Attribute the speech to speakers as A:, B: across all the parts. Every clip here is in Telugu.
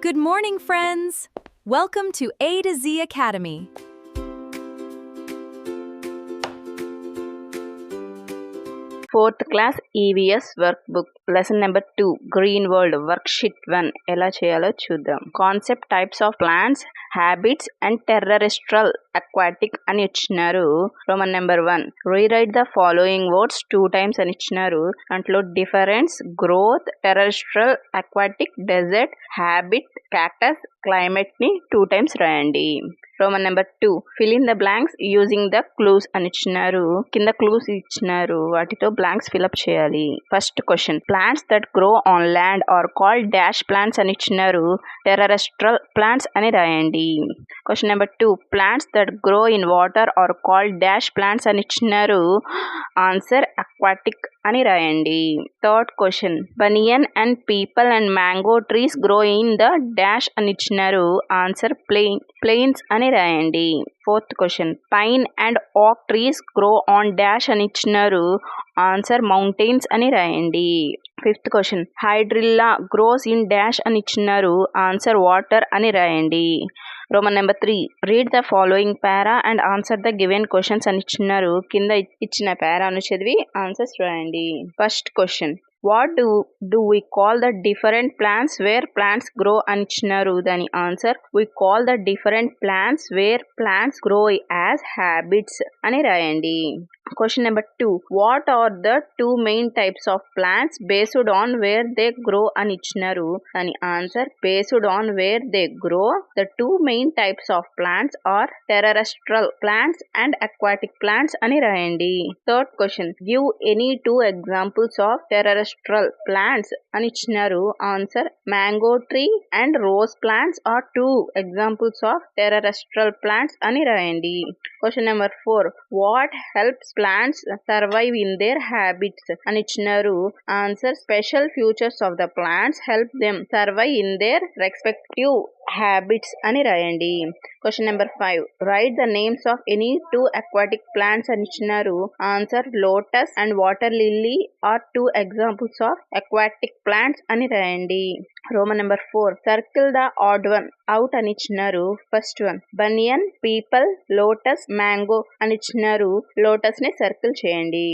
A: Good morning, friends! Welcome to A to Z Academy.
B: Fourth class EVS workbook lesson number 2 green world worksheet 1 ఎలా చేయాలో చూద్దాం. Concept types of plants, habits and terrestrial aquatic అని ఇచ్చినారు. Roman number 1 rewrite the following words 2 times అని ఇచ్చినారు. దాంట్లో difference, growth, terrestrial, aquatic, desert, habit, cactus, climate ని 2 times రాయండి. Roman number 2 fill in the blanks using the clues అని ఇచ్చినారు. కింద క్లూస్ ఇచ్చినారు, వాటితో బ్లాంక్స్ ఫిల్అప్ చేయాలి. First question, plants that grow on land are called dash plants అని ఇచ్చినారు. టెర్రెస్ట్రల్ ప్లాంట్స్ అని రాయండి. Question number 2 plants that grow in water are called dash plants అని ఇచ్చినారు. ఆన్సర్ అక్వాటిక్ అని రాయండి. Third question, banyan and peepal and mango trees grow in the dash అని ఇచ్చినారు. ఆన్సర్ ప్లెయిన్స్ అని రాయండి. Fourth question, pine and oak trees grow on dash అని ఇచ్చినారు. ఆన్సర్ మౌంటైన్స్ అని రాయండి. Fifth question, hydrilla grows in dash అని ఇచ్చినారు. ఆన్సర్ వాటర్ అని రాయండి. Roman number 3 read the following para and answer the given questions అని ఇచ్చినారు. కింద ఇచ్చిన పారాను చదివి ఆన్సర్స్ రాయండి. First question, what do we call the different plants where plants grow అని ఇచ్చినారు. దాని answer we call the different plants where plants grow as habits అని రాయండి. Question number 2 what are the 2 main types of plants based on where they grow అని ఇచ్చినారు. దాని answer based on where they grow the 2 main types of plants are terrestrial plants and aquatic plants అని రాయండి. Third question, give any 2 examples of terrestrial plants అని ఇచ్చినారు. Answer mango tree and rose plants are 2 examples of terrestrial plants అని రాయండి. Question number 4 what helps plants survive in their habitats అని ఇచ్చినారు. Answer special features of the plants help them survive in their respective habitats అని రాయండి. Question number 5 write the names of any 2 aquatic plants అని ఇచ్చినారు. Answer lotus and water lily are 2 examples of aquatic plants అని రాయండి. Roman number 4 circle the odd one out అని ఇచ్చినారు. First one banyan, peepal, lotus, mango అని ఇచ్చినారు. లోటస్ ని సర్కిల్ చేయండి.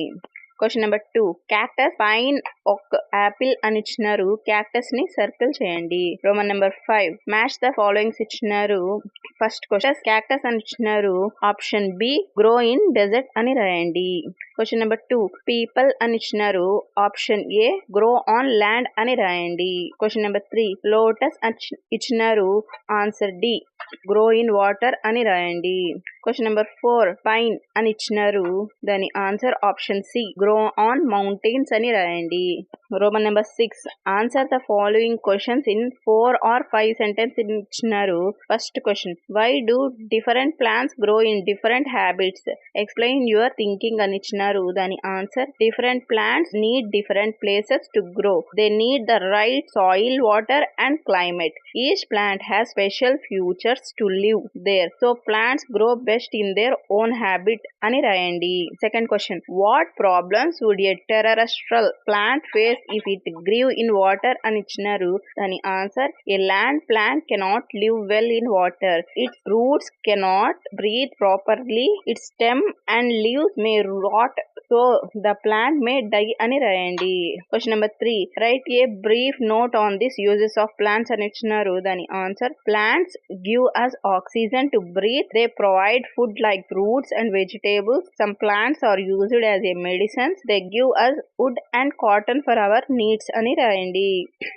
B: క్వశ్చన్ నెంబర్ 2 క్యాక్టస్, పైన్, ఒక యాపిల్ అని ఇచ్చినారు. క్యాక్టస్ ని సర్కిల్ చేయండి. Roman number 5 match the followings ఇచ్చినారు. ఫస్ట్ క్వశ్చన్ క్యాక్టస్ అని ఇచ్చినారు. Option B grow in desert అని రాయండి. క్వశ్చన్ నెంబర్ 2 పీపల్ అని ఇచ్చినారు. Option A grow on land అని రాయండి. క్వశ్చన్ నెంబర్ 3 లోటస్ ఇచ్చినారు. Answer D grow in water అని రాయండి. క్వశ్చన్ నెంబర్ 4 పైన్ అని ఇచ్చినారు. దాని answer option C grow on mountains అని రాయండి. Roman number 6 answer the following questions in 4 or 5 sentences ఇచ్చినారు. First question, why do different plants grow in different habitats, explain your thinking అని ఇచ్చినారు. దాని answer different plants need different places to grow. They need the right soil, water and climate. Each plant has special features to live there, so plants grow best in their own habit అని రాయండి. Second question, what problems would a terrestrial plant face if it grew in water అని ఇచ్చినారు. దాని answer a land plant cannot live well in water. Its roots cannot breathe properly. Its stem and leaves may rot, so the plant may die అని రాయండి. Question number 3 right a brief note on this uses of plants అని ఇచ్చినారు. దాని answer plants give us oxygen to breathe. They provide food like fruits and vegetables. Some plants are used as a medicine. They give us wood and cotton for our needs అని రాయండి.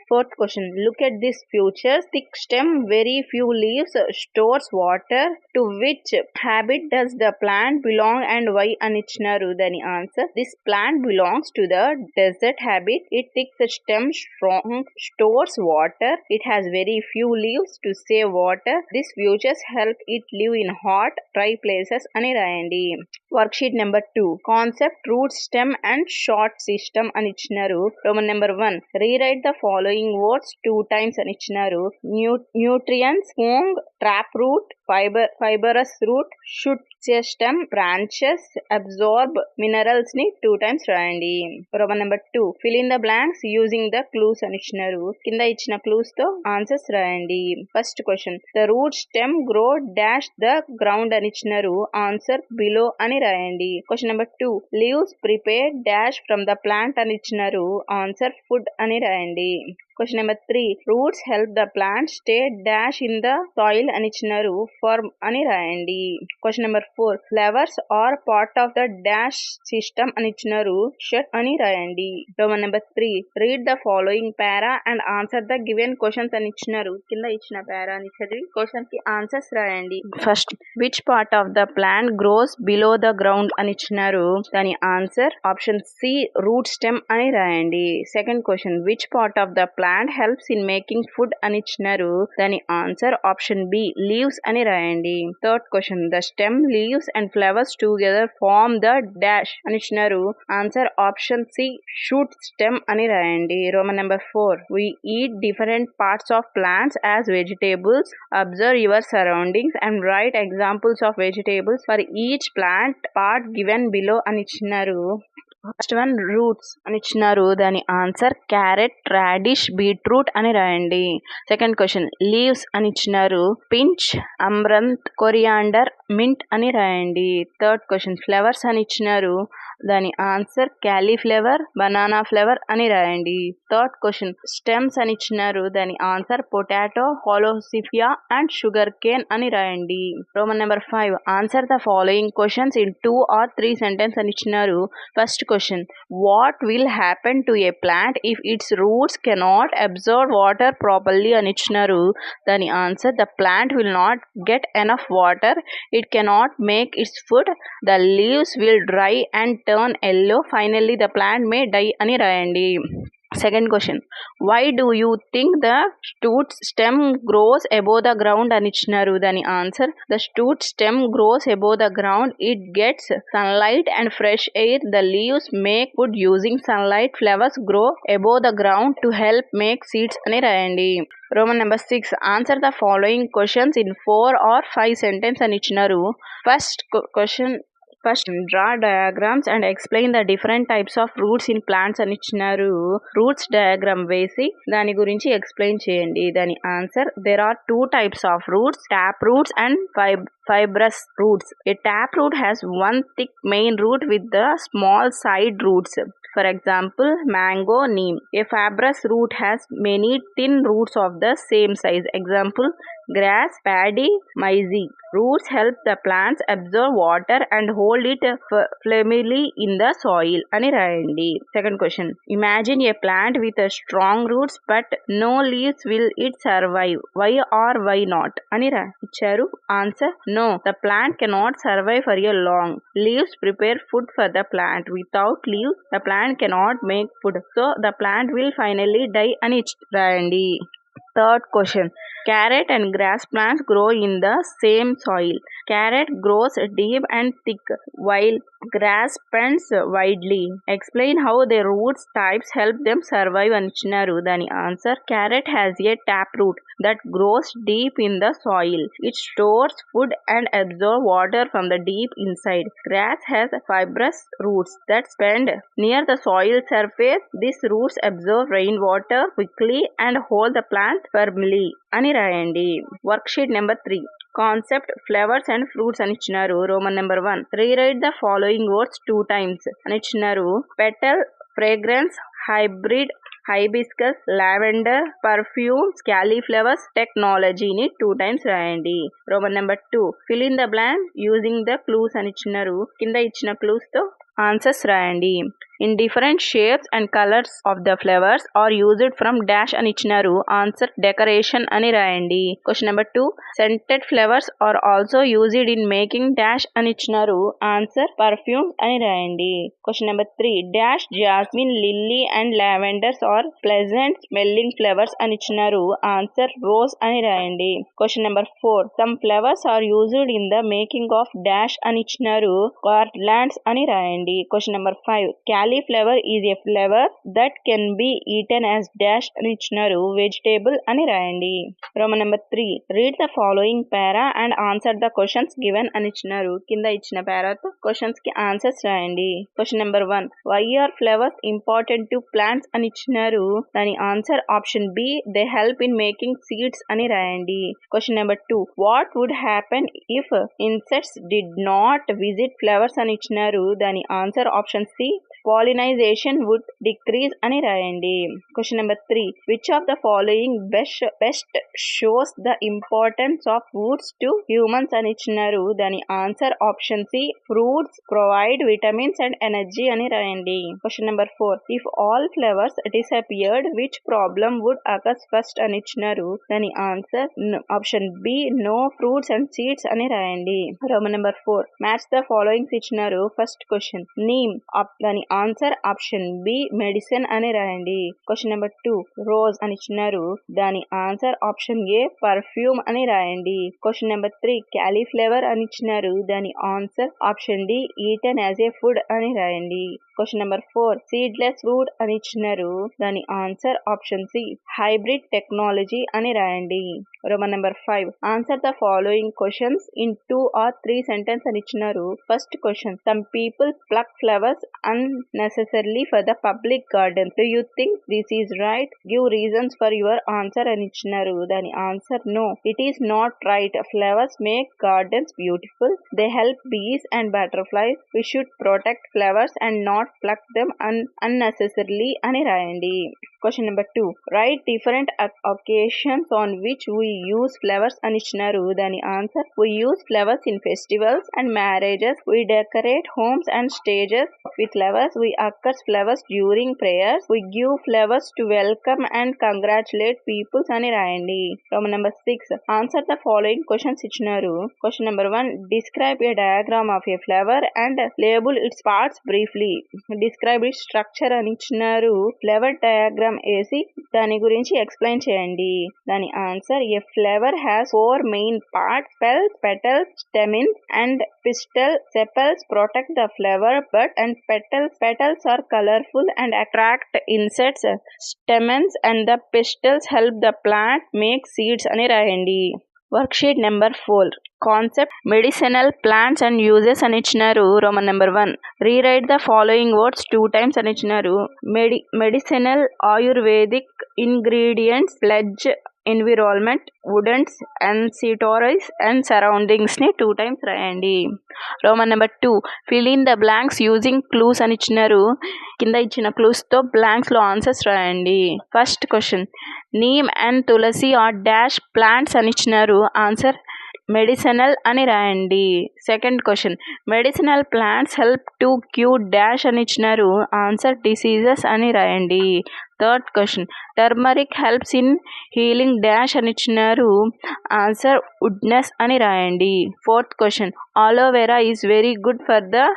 B: Fourth question, look at this feature thick stem, very few leaves, stores water. To which habitat does the plant belong and why అని ఇచ్చినారు. దాని answer this plant belongs to the desert habitat. It thick stem strong, stores water. It has very few leaves to save water. This features help it live in hot dry places అని రాయండి. Worksheet number 2 concept root stem and short system అని ఇచ్చినారు. Roman number 1 rewrite the following words 2 times అని ఇచ్చినారు. న్యూట్రియన్స్, ఫంగ్, tap root, fibrous root, shoot stem, branches, absorb minerals ని 2 times రాయండి. Roman number 2 fill in the blanks using the clues అని ఇచ్చినారు. కింద ఇచ్చిన clues తో ఆన్సర్స్ రాయండి. First question the root stem grow dash the ground అని ఇచ్చినారు. ఆన్సర్ below అని రాయండి. Question number 2 leaves prepare dash from the plant అని ఇచ్చినారు. ఆన్సర్ food అని రాయండి. Question number 3 roots help the plant stay dash in the soil అని ఇచ్చినారు. ఫర్మ్ అని రాయండి. Question number 4 flowers are part of the dash system అని ఇచ్చినారు. షట్ అని రాయండి. Roman number 3 read the following para and answer the given questions అని ఇచ్చినారు. కింద ఇచ్చిన పారా అని చదివి క్వశ్చన్ కి ఆన్సర్స్ రాయండి. First which part of the plant grows below the ground అని ఇచ్చినారు. దాని answer option C root stem అని రాయండి. Second question which part of the plant helps in making food అని ఇచ్చినారు. దాని ఆన్సర్ ఆప్షన్ బి లీవ్స్ అని రాయండి. Third question the stem leaves and flowers together form the dash అని ఇచ్చినారు. Answer option C shoot stem అని రాయండి. Roman number 4 we eat different parts of plants as vegetables. Observe your surroundings and write examples of vegetables for each plant part given below అని ఇచ్చినారు. ఫస్ట్ వన్ రూట్స్ అని ఇచ్చినారు. దాని ఆన్సర్ క్యారెట్, రాడిష్, బీట్రూట్ అని రాయండి. సెకండ్ క్వశ్చన్ లీవ్స్ అని ఇచ్చినారు. పించ్, అమ్రంత్, కొరియాండర్, మింట్ అని రాయండి. థర్డ్ క్వశ్చన్ ఫ్లవర్స్ అని ఇచ్చినారు. దాని ఆన్సర్ క్యాలీఫ్లవర్, బనానా ఫ్లవర్ అని రాయండి. థర్డ్ క్వశ్చన్ స్టెమ్స్ అని ఇచ్చినారు. దాని ఆన్సర్ పొటాటో, హోలోసిఫియా అండ్ షుగర్ కేన్ అని రాయండి. Roman number 5 answer the following questions in 2 or 3 sentences అని ఇచ్చినారు. First question what will happen to a plant if its roots cannot observe water properly అని ఇచ్చినారు. దాని answer the plant will not get enough water, it cannot make its food, the leaves will dry and turn yellow, finally the plant may die అని రాయండి. Second question why do you think the shoot stem grows above the ground అని ఇచ్చినారు. దాని answer the shoot stem grows above the ground, it gets sunlight and fresh air, the leaves make food using sunlight, flowers grow above the ground to help make seeds అని రాయండి. Roman number 6 answer the following questions in 4 or 5 sentences అని ఇచ్చినారు. First question first draw diagrams and explain the different types of roots in plants అని ఇచ్చినారు. రూట్స్ డయాగ్రామ్ వేసి దాని గురించి ఎక్స్ప్లెయిన్ చేయండి. దాని answer there are 2 types of roots, tap roots and fibrous roots. A tap root has one thick main root with the small side roots. For example, mango, neem. A fibrous root has many thin roots of the same size. Example, grass, paddy, maize. Roots help the plants absorb water and hold it firmly in the soil అని రాయండి. Second question imagine a plant with strong roots but no leaves, will it survive, why or why not అని ఇచ్చారు. Answer no, the plant cannot survive for a long. Leaves prepare food for the plant, without leaves the plant cannot make food, so the plant will finally die అని రాయండి. Third question, carrot and grass plants grow in the same soil. Carrot grows deep and thick while grass spreads widely. Explain how the roots types help them survive అని ఇచ్చినారు. దాని answer carrot has a tap root that grows deep in the soil. It stores food and absorbs water from the deep inside. Grass has fibrous roots that spread near the soil surface. These roots absorb rainwater quickly and hold the plant firmly అని రాయండి. Worksheet number 3 concept flowers and fruits అని ఇచ్చినారు. Roman number 1 rewrite the following words 2 times అని ఇచ్చినారు. Petal, fragrance, hybrid, hibiscus, lavender, perfumes, cauliflowers, టెక్నాలజీని 2 times రాయండి. Roman number 2 fill in the blank using the clues అని ఇచ్చినారు. కింద ఇచ్చిన క్లూస్ తో ఆన్సర్స్ రాయండి. in different shapes and colors of the flowers are used from dash అని ఇచ్చినారు. ఆన్సర్ డెకరేషన్ అని రాయండి. Question number 2 scented flowers are also used in making dash అని ఇచ్చినారు. ఆన్సర్ పర్ఫ్యూమ్ అని రాయండి. Question number 3 dash jasmine, lily and lavenders are pleasant smelling flowers అని ఇచ్చినారు. ఆన్సర్ రోజ్ అని రాయండి. Question number 4 some flowers are used in the making of dash అని ఇచ్చినారు. garlands అని రాయండి. Question number 5 cauliflower is a flower that can be eaten as dash అని ఇచ్చినారు, వెజిటేబుల్ అని రాయండి. Roman number 3, read the following para and answer the questions given అని ఇచ్చినారు. కింద ఇచ్చిన పారాతో క్వశ్చన్స్ కి ఆన్సర్స్ రాయండి. Question number 1, why are flowers important to plants అని ఇచ్చినారు. దాని answer option B, they help in making seeds అని రాయండి. Question number 2, what would happen if insects did not visit flowers అని ఇచ్చినారు. దాని answer option C, pollination would decrease అని రాయండి. Question number 3, which of the following best shows the importance of fruits to humans అని ఇచ్చినారు. దాని answer option C, fruits provide vitamins and energy అని రాయండి. Question number 4, if all flowers disappeared which problem would occurs first అని ఇచ్చినారు. దాని answer option B, no fruits and seeds అని రాయండి. Roman number 4, match the followings ఇచ్చినారు. ఫస్ట్ క్వశ్చన్ నీమ్, దాని ఆన్సర్ ఆప్షన్ బి, మెడిసిన్ అని రాయండి. క్వశ్చన్ నెంబర్ 2, రోజ్ అని ఇచ్చినారు. దాని ఆన్సర్ ఆప్షన్ ఏ, పర్ఫ్యూమ్ అని రాయండి. క్వశ్చన్ నెంబర్ 3, క్యాలీఫ్లవర్ అని ఇచ్చినారు. దాని answer option D, eaten as a food అని రాయండి. క్వశ్చన్ నెంబర్ 4, సీడ్లెస్ ఫ్రూట్ అని ఇచ్చినారు. దాని answer option C, hybrid technology అని రాయండి. Roman number 5, answer the following questions in 2 or 3 sentence అని ఇచ్చినారు. First question, some people pluck flowers unnecessarily for the public garden. Do you think this is right? Give reasons for your answer అని ఇచ్చినారు. దాని answer no, it is not right. Flowers make gardens beautiful. They help bees and butterflies. We should protect flowers and not pluck them unnecessarily అని రాయండి. Question number 2, right different occasions on which we use flowers అని ఇచ్చినారు. దాని answer, we use flowers in festivals and marriages. We decorate homes and stages with flowers. We accept flowers during prayers. We give flowers to welcome and congratulate people అని రాయండి. Roman number 6, answer the following questions ఇచ్చినారు. Question number 1, describe a diagram of a flower and label its parts briefly. Describe its structure అని ఇచ్చినారు. ఫ్లవర్ డయాగ్రామ్ వేసి దాని గురించి ఎక్స్ప్లెయిన్ చేయండి. దాని answer, A flower has 4 main parts, petals, stamens and pistil. Sepals protect the flower bud and petals are colorful and attract insects. Stamens and the pistils help the plant make seeds అని రాయండి. Worksheet number 4, concept medicinal plants and uses అని ఇచ్చినారు. Roman number 1, rewrite the following words 2 times అని ఇచ్చినారు. Medicinal, Ayurvedic, ingredients, pledge, environment, woodens, అన్సిటోరైస్ అండ్ సరౌండింగ్స్ ని 2 times రాయండి. Roman number 2, fill in the blanks using clues అని ఇచ్చినారు. కింద ఇచ్చిన క్లూస్ తో బ్లాంక్స్ లో ఆన్సర్స్ రాయండి. First question, neem and tulsi are dash plants అని ఇచ్చినారు. ఆన్సర్ మెడిసినల్ అని రాయండి. Second question, medicinal plants help to cure dash అని ఇచ్చినారు. ఆన్సర్ డిసీజెస్ అని రాయండి. Third question, turmeric helps in healing dash అని ఇచ్చినారు. ఆన్సర్ వుడ్నెస్ అని రాయండి. Fourth question, aloe vera is very good for the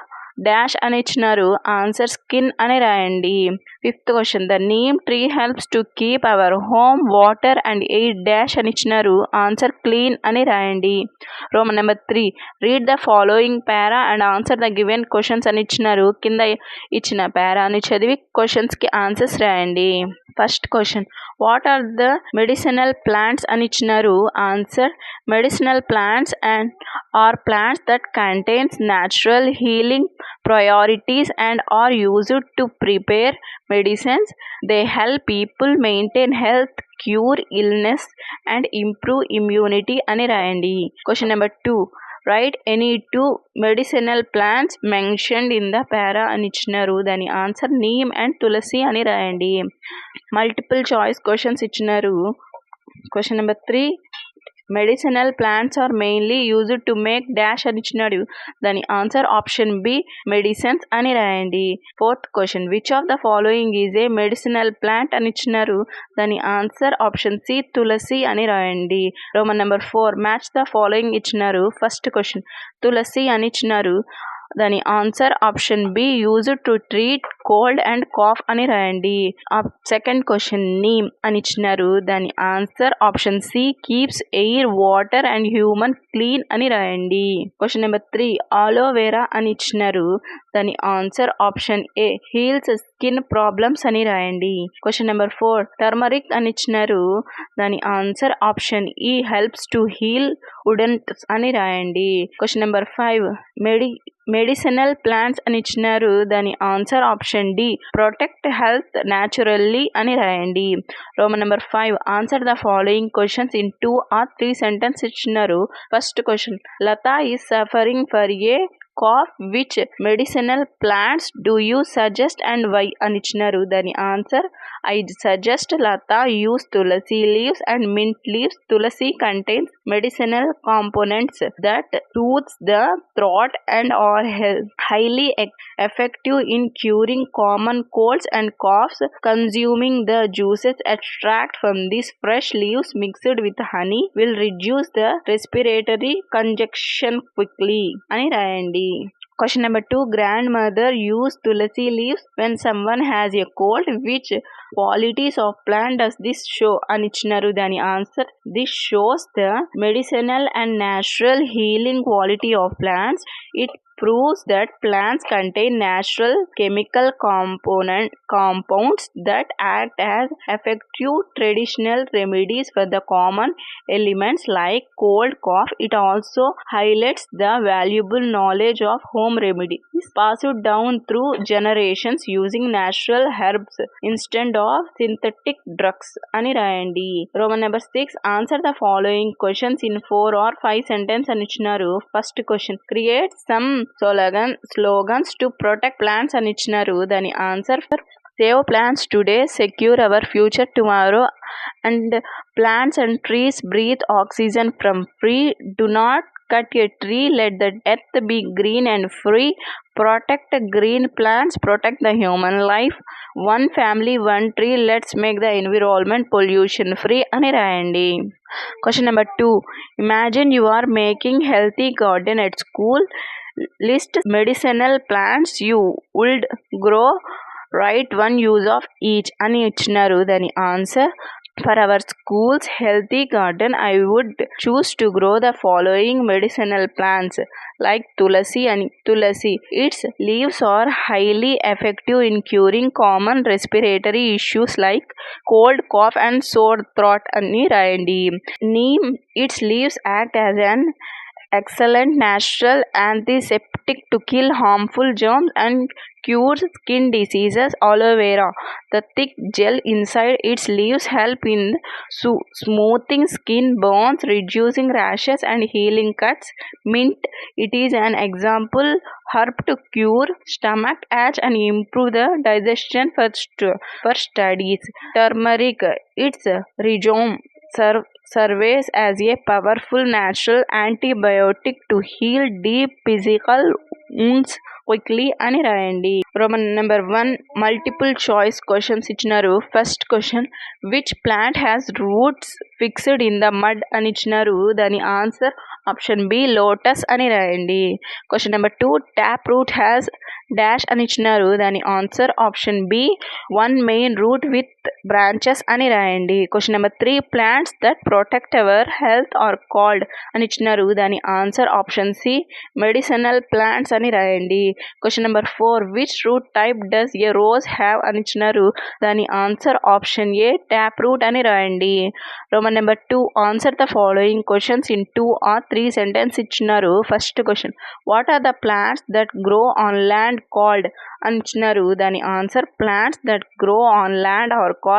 B: dash అని ఇచ్చినారు. ఆన్సర్ స్కిన్ అని రాయండి. Fifth question, the neem tree helps to keep our home water and air dash అని ఇచ్చినారు. ఆన్సర్ క్లీన్ అని రాయండి. Roman number 3, read the following para and answer the given questions అని ఇచ్చినారు. కింద ఇచ్చిన పారా అని చదివి క్వశ్చన్స్ కి ఆన్సర్స్ రాయండి. First question, what are the medicinal plants అని ఇచ్చినారు. Answer, medicinal plants and are plants that contains natural healing properties and are used to prepare medicines. They help people maintain health, cure illness and improve immunity అని రాయండి. Question number 2, write any 2 medicinal plants mentioned in the para అని ఇచ్చినారు. దాని ఆన్సర్ నీమ్ అండ్ తులసి అని రాయండి. మల్టిపుల్ చాయిస్ క్వశ్చన్స్ ఇచ్చినారు. Question number 3, medicinal plants are mainly used to make dash అని ఇచ్చినాడు. దాని ఆన్సర్ ఆప్షన్ బి, మెడిసిన్స్ అని రాయండి. Fourth question, which of the following is a medicinal plant అని ఇచ్చినారు. దాని ఆన్సర్ ఆప్షన్ సి, తులసి అని రాయండి. Roman number 4, match the following ఇచ్చినారు. ఫస్ట్ క్వశ్చన్, తులసి అని ఇచ్చినారు. దాని answer option B used to treat cold and cough అని రాయండి. సెకండ్ క్వశ్చన్ నీమ్ అని ఇచ్చినారు, దాని answer option C keeps air water and human clean అని రాయండి. క్వశ్చన్ నెంబర్ 3 ఆలోవెరా అని ఇచ్చినారు, దాని answer option A heals skin problems అని రాయండి. క్వశ్చన్ నెంబర్ 4 టర్మరిక్ అని ఇచ్చినారు, దాని answer option E helps to heal wounds అని రాయండి. క్వశ్చన్ నెంబర్ 5 మెడిసినల్ ప్లాంట్స్ అని ఇచ్చినారు, దాని answer option D protect health naturally అని రాయండి. Roman number 5 answer the following questions in 2 or 3 sentence ఇచ్చినారు. First question Latha is suffering for a cough which medicinal plants do you suggest and why అని ఇచ్చినారు, దాని answer I suggest Latha use tulsi leaves and mint leaves. Tulsi contains medicinal components that soothes the throat and are highly effective in curing common colds and coughs. Consuming the juices extract from these fresh leaves mixed with honey will reduce the respiratory congestion quickly అని రాయండి. Question number 2 grandmother used tulsi leaves when someone has a cold. Which qualities of plant does this show అని ఇచ్చినారు, దాని answer this shows the medicinal and natural healing quality of plants. It proves that plants contain natural chemical compounds that act as effective traditional remedies for the common ailments like cold cough. It also highlights the valuable knowledge of home remedies passed down through generations using natural herbs instead of synthetic drugs అని రాయండి. Roman number 6 answer the following questions in 4 or 5 sentence అని ఇచ్చినారు. First question create some slogans to protect plants అని ఇచ్చినారు, దాని answer save plants today secure our future tomorrow and plants and trees breathe oxygen from free. Do not cut a tree, let the earth be green and free. Protect green plants, protect the human life. One family, one tree, let's make the environment pollution free అని రాయండి. Question number 2 imagine you are making healthy garden at school. List medicinal plants you would grow. Write one use of each అని ఇచ్చినారు, దాని answer for our school's healthy garden I would choose to grow the following medicinal plants like tulasi and tulasi. Its leaves are highly effective in curing common respiratory issues like cold, cough and sore throat ani rayandi. Neem, its leaves act as an excellent natural antiseptic to kill harmful germs and cures skin diseases. Aloe vera, the thick gel inside its leaves help in smoothing skin burns, reducing rashes and healing cuts. Mint, it is an example herb to cure stomach ache and improve the digestion for studies. Turmeric, its rhizome serves as a powerful natural antibiotic to heal deep physical wounds quickly అని రాయండి. Roman number 1 multiple choice questions ఇచ్చినారు. First question which plant has roots fixed in the mud అని ఇచ్చినారు, దాని ఆన్సర్ ఆప్షన్ బి లోటస్ అని రాయండి. Question number 2 tap root has dash అని ఇచ్చినారు, దాని answer option B one main root with branches అని రాయండి. Question number 3 plants that protect our health are called అని ఇచ్చినారు, దాని answer option C medicinal plants అని రాయండి. Question number 4 which root type does a rose have అని ఇచ్చినారు, దాని answer option A tap root అని రాయండి. Roman number 2 answer the following questions in 2 or 3 sentence ఇచ్చినారు. First question what are the plants that grow on land called అని ఇచ్చినారు, దాని answer plants that grow on land are called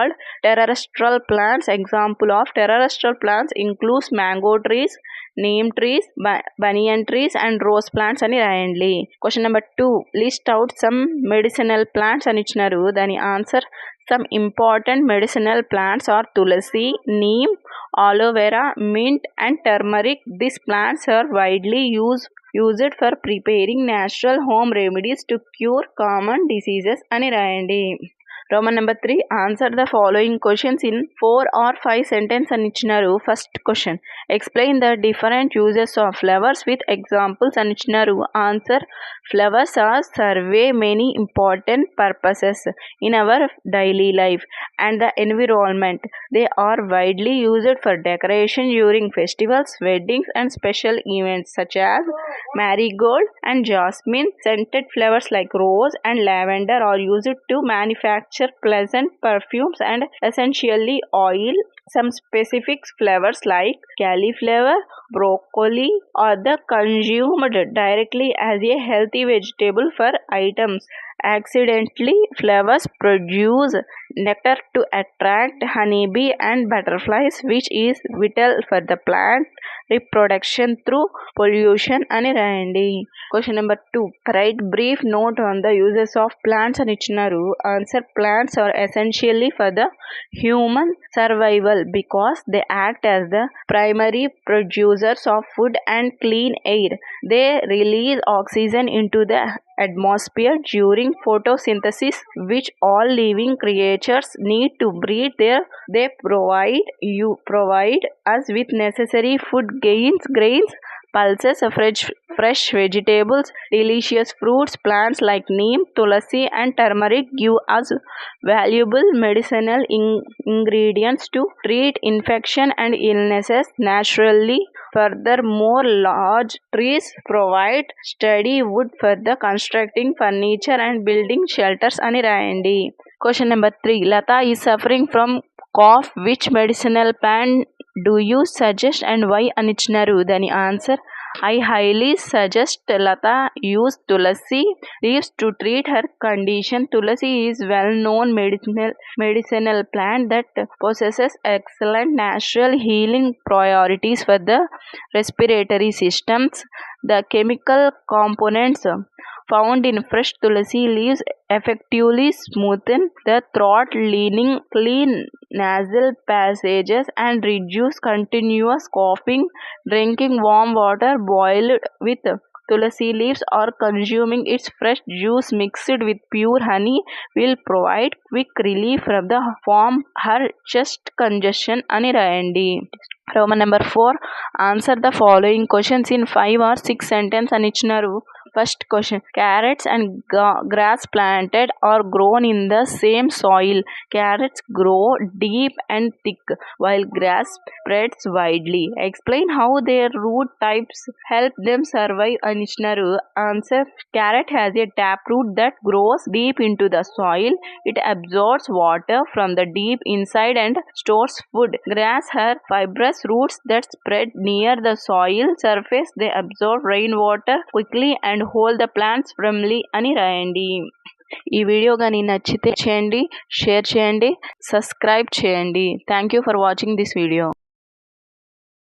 B: terrestrial plants. Example of terrestrial plants includes mango trees, neem trees, banyan trees and rose plants అని రాయండి. Question number 2 list out some medicinal plants అని ఇచ్చినారు, దాని answer some important medicinal plants are tulasi, neem, aloe vera, mint and turmeric. These plants are widely used for preparing natural home remedies to cure common diseases అని రాయండి. Roman number 3, answer the following questions in 4 or 5 sentences అని ఇచ్చినారు. First question, explain the different uses of flowers with examples అని ఇచ్చినారు. Answer, flowers are serve many important purposes in our daily life and the environment. They are widely used for decoration during festivals, weddings and special events such as marigold and jasmine. Scented flowers like rose and lavender are used to manufacture pleasant perfumes and essentially oil. Some specific flowers like cauliflower, broccoli are the consumed directly as a healthy vegetable for items. Accidentally, flowers produce nectar to attract honeybee and butterflies, which is vital for the plant reproduction through pollution అని రాయండి. Question number 2, write brief note on the uses of plants అని ఇచ్చినారు. Answer, plants are essentially for the human survival because they act as the primary producers of food and clean air. They release oxygen into the atmosphere during photosynthesis, which all living creatures need to breathe. They provide us with necessary food grains, pulses, fresh vegetables, delicious fruits. Plants like neem, tulasi and turmeric give us valuable medicinal ingredients to treat infection and illnesses naturally. Furthermore, large trees provide steady wood for the constructing furniture and building shelters అని రాయండి. Question number 3, Lata is suffering from cough. Which medicinal plant do you suggest and why అని ఇచ్చినారు. దాని answer, I highly suggest Lata use tulasi leaves to treat her condition. Tulasi is well-known medicinal plant that possesses excellent natural healing properties for the respiratory systems. The chemical components found in fresh tulasi leaves effectively smoothen the throat, clean nasal passages and reduce continuous coughing. Drinking warm water boiled with tulasi leaves or consuming its fresh juice mixed with pure honey will provide quick relief from the form her chest congestion అని రాయండి. Roman number 4, answer the following questions in 5 or 6 sentences అని ఇచ్చినారు. First question, carrots and grass planted or grown in the same soil. Carrots grow deep and thick while grass spreads widely. Explain how their root types help them survive అని ఇచ్చినారు. Answer, carrot has a taproot that grows deep into the soil. It absorbs water from the deep inside and stores food. Grass has fibrous roots that spread near the soil surface. They absorb rainwater quickly and hold the plants firmly అని రాయండి. ఈ వీడియో కానీ నచ్చితే చేయండి, షేర్ చేయండి, సబ్స్క్రైబ్ చేయండి. Thank you for watching this video.